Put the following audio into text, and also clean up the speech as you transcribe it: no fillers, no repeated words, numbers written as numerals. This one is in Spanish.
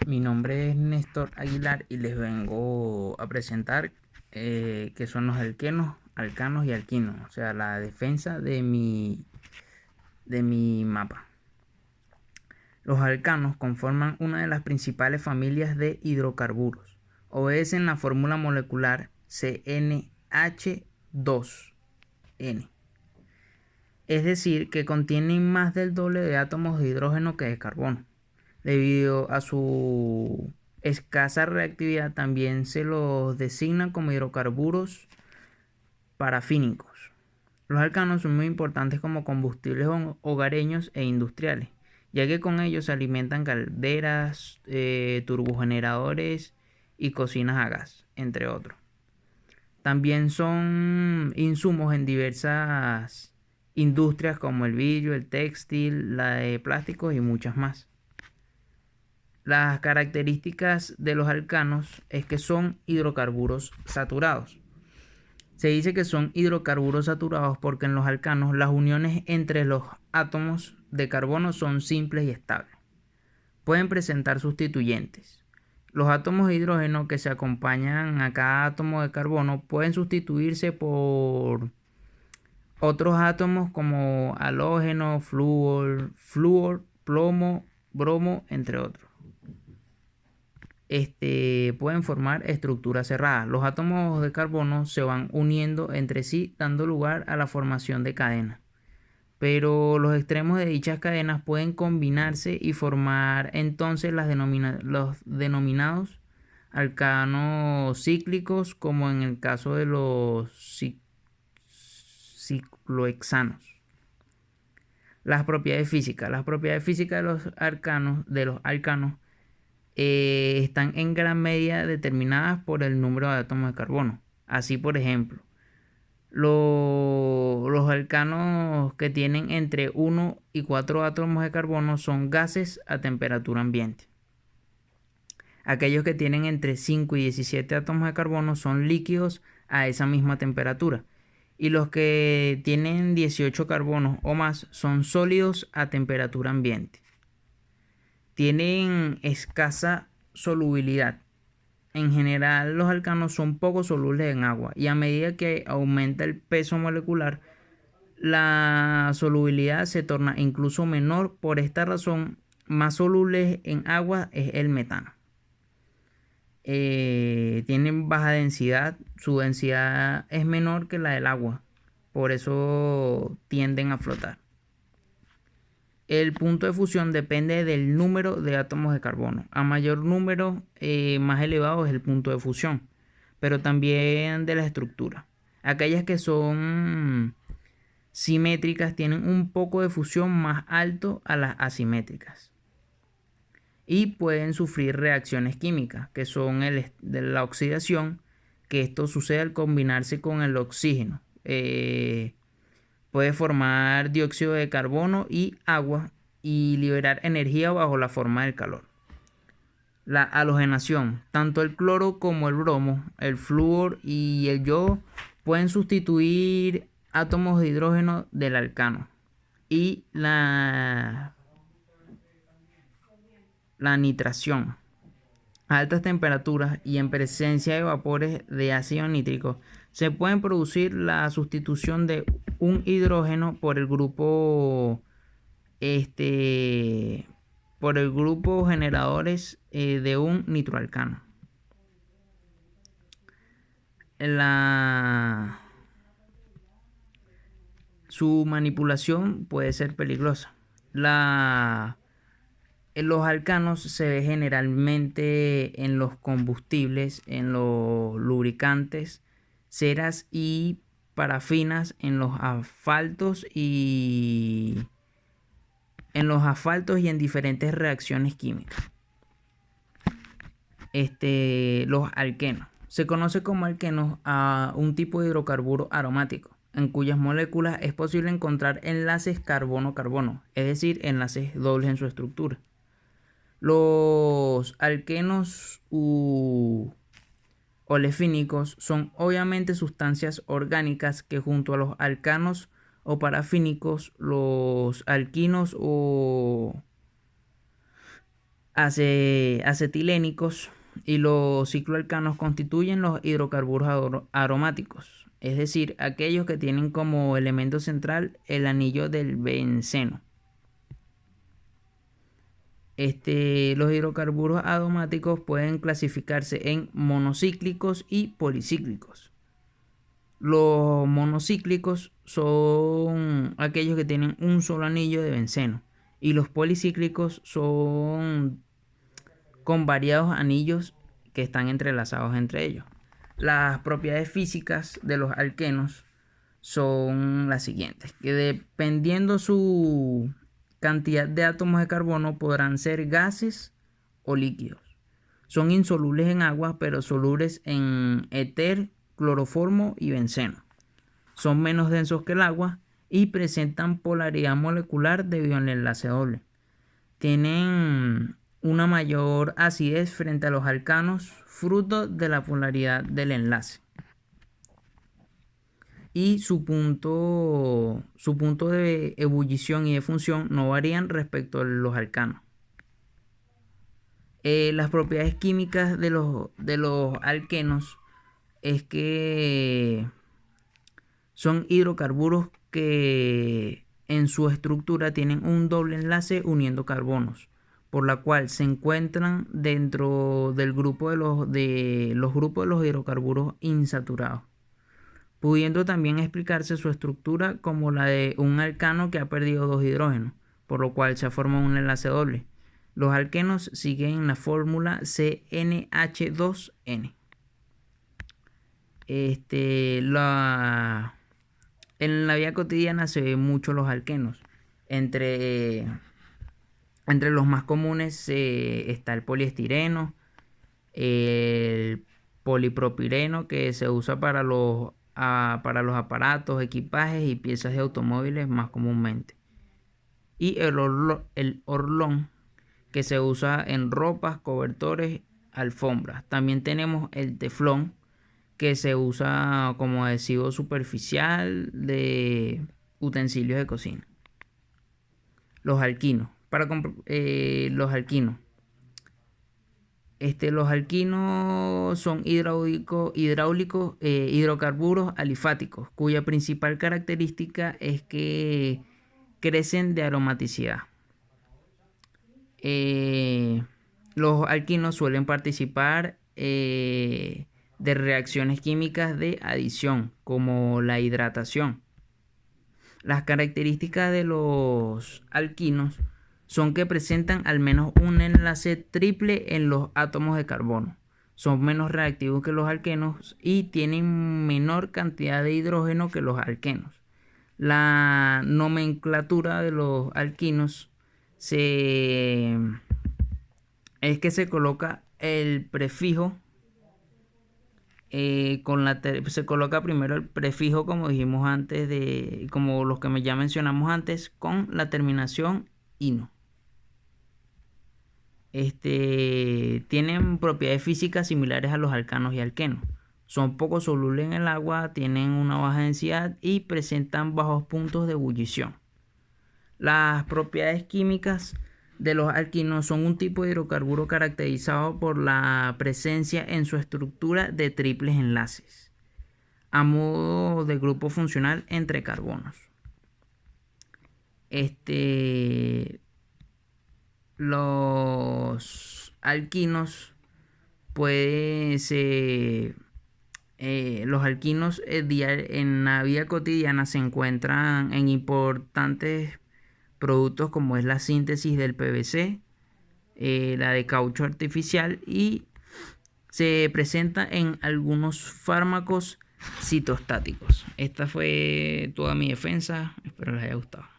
Mi nombre es Néstor Aguilar y les vengo a presentar qué son los alquenos, alcanos y alquinos, o sea, la defensa de mi mapa. Los alcanos conforman una de las principales familias de hidrocarburos. Obedecen la fórmula molecular CnH2n, es decir, que contienen más del doble de átomos de hidrógeno que de carbono. Debido a su escasa reactividad, también se los designa como hidrocarburos parafínicos. Los alcanos son muy importantes como combustibles hogareños e industriales, ya que con ellos se alimentan calderas, turbogeneradores y cocinas a gas, entre otros. También son insumos en diversas industrias como el vidrio, el textil, la de plásticos y muchas más. Las características de los alcanos es que son hidrocarburos saturados. Se dice que son hidrocarburos saturados porque en los alcanos las uniones entre los átomos de carbono son simples y estables. Pueden presentar sustituyentes. Los átomos de hidrógeno que se acompañan a cada átomo de carbono pueden sustituirse por otros átomos como halógeno, flúor, plomo, bromo, entre otros. Pueden formar estructuras cerradas. Los átomos de carbono se van uniendo entre sí, dando lugar a la formación de cadenas. Pero los extremos de dichas cadenas pueden combinarse y formar entonces los denominados alcanos cíclicos, como en el caso de los ciclohexanos. Las propiedades físicas. Las propiedades físicas de los alcanos están en gran medida determinadas por el número de átomos de carbono. Así, por ejemplo, los alcanos que tienen entre 1 y 4 átomos de carbono son gases a temperatura ambiente. Aquellos que tienen entre 5 y 17 átomos de carbono son líquidos a esa misma temperatura. Y los que tienen 18 carbonos o más son sólidos a temperatura ambiente. Tienen escasa solubilidad. En general, los alcanos son poco solubles en agua y a medida que aumenta el peso molecular, la solubilidad se torna incluso menor. Por esta razón, más soluble en agua es el metano. Tienen baja densidad, su densidad es menor que la del agua, por eso tienden a flotar. El punto de fusión depende del número de átomos de carbono. A mayor número, más elevado es el punto de fusión, pero también de la estructura. Aquellas que son simétricas tienen un poco de fusión más alto a las asimétricas. Y pueden sufrir reacciones químicas, que son de la oxidación, que esto sucede al combinarse con el oxígeno. Puede formar dióxido de carbono y agua y liberar energía bajo la forma del calor. La halogenación. Tanto el cloro como el bromo, el flúor y el yodo pueden sustituir átomos de hidrógeno del alcano. Y la nitración. A altas temperaturas y en presencia de vapores de ácido nítrico se pueden producir la sustitución de un hidrógeno por el grupo generadores de un nitroalcano. Su manipulación puede ser peligrosa. Los alcanos se ve generalmente en los combustibles, en los lubricantes, ceras y parafinas, en los asfaltos y en diferentes reacciones químicas. Los alquenos. Se conoce como alquenos a un tipo de hidrocarburo aromático, en cuyas moléculas es posible encontrar enlaces carbono-carbono, es decir, enlaces dobles en su estructura. Los alquenos olefínicos son obviamente sustancias orgánicas que junto a los alcanos o parafínicos, los alquinos acetilénicos y los cicloalcanos constituyen los hidrocarburos aromáticos, es decir, aquellos que tienen como elemento central el anillo del benceno. Los hidrocarburos aromáticos pueden clasificarse en monocíclicos y policíclicos. Los monocíclicos son aquellos que tienen un solo anillo de benceno y los policíclicos son con variados anillos que están entrelazados entre ellos. Las propiedades físicas de los alquenos son las siguientes, que dependiendo su cantidad de átomos de carbono podrán ser gases o líquidos. Son insolubles en agua, pero solubles en éter, cloroformo y benceno. Son menos densos que el agua y presentan polaridad molecular debido al enlace doble. Tienen una mayor acidez frente a los alcanos, fruto de la polaridad del enlace. Y su punto de ebullición y de función no varían respecto a los alcanos. Las propiedades químicas de los alquenos es que son hidrocarburos que en su estructura tienen un doble enlace uniendo carbonos, por la cual se encuentran dentro del grupo de los grupos de los hidrocarburos insaturados, pudiendo también explicarse su estructura como la de un alcano que ha perdido dos hidrógenos, por lo cual se forma un enlace doble. Los alquenos siguen la fórmula CnH2n. En la vida cotidiana se ven mucho los alquenos. Entre los más comunes está el poliestireno, el polipropileno, que se usa para los aparatos, equipajes y piezas de automóviles más comúnmente. Y el orlón, que se usa en ropas, cobertores, alfombras. También tenemos el teflón, que se usa como adhesivo superficial de utensilios de cocina. Los alquinos. Los alquinos. Los alquinos son hidrocarburos alifáticos, cuya principal característica es que crecen de aromaticidad. Los alquinos suelen participar de reacciones químicas de adición, como la hidratación. Las características de los alquinos son que presentan al menos un enlace triple en los átomos de carbono. Son menos reactivos que los alquenos y tienen menor cantidad de hidrógeno que los alquenos. La nomenclatura de los alquinos es que se coloca el prefijo se coloca primero el prefijo, como dijimos antes, como los que ya mencionamos antes, con la terminación ino. Tienen propiedades físicas similares a los alcanos y alquenos. Son poco solubles en el agua, tienen una baja densidad y presentan bajos puntos de ebullición. Las propiedades químicas de los alquinos son un tipo de hidrocarburo caracterizado por la presencia en su estructura de triples enlaces, a modo de grupo funcional entre carbonos. Los alquinos en la vida cotidiana se encuentran en importantes productos como es la síntesis del PVC, la de caucho artificial, y se presenta en algunos fármacos citostáticos. Esta fue toda mi defensa, espero les haya gustado.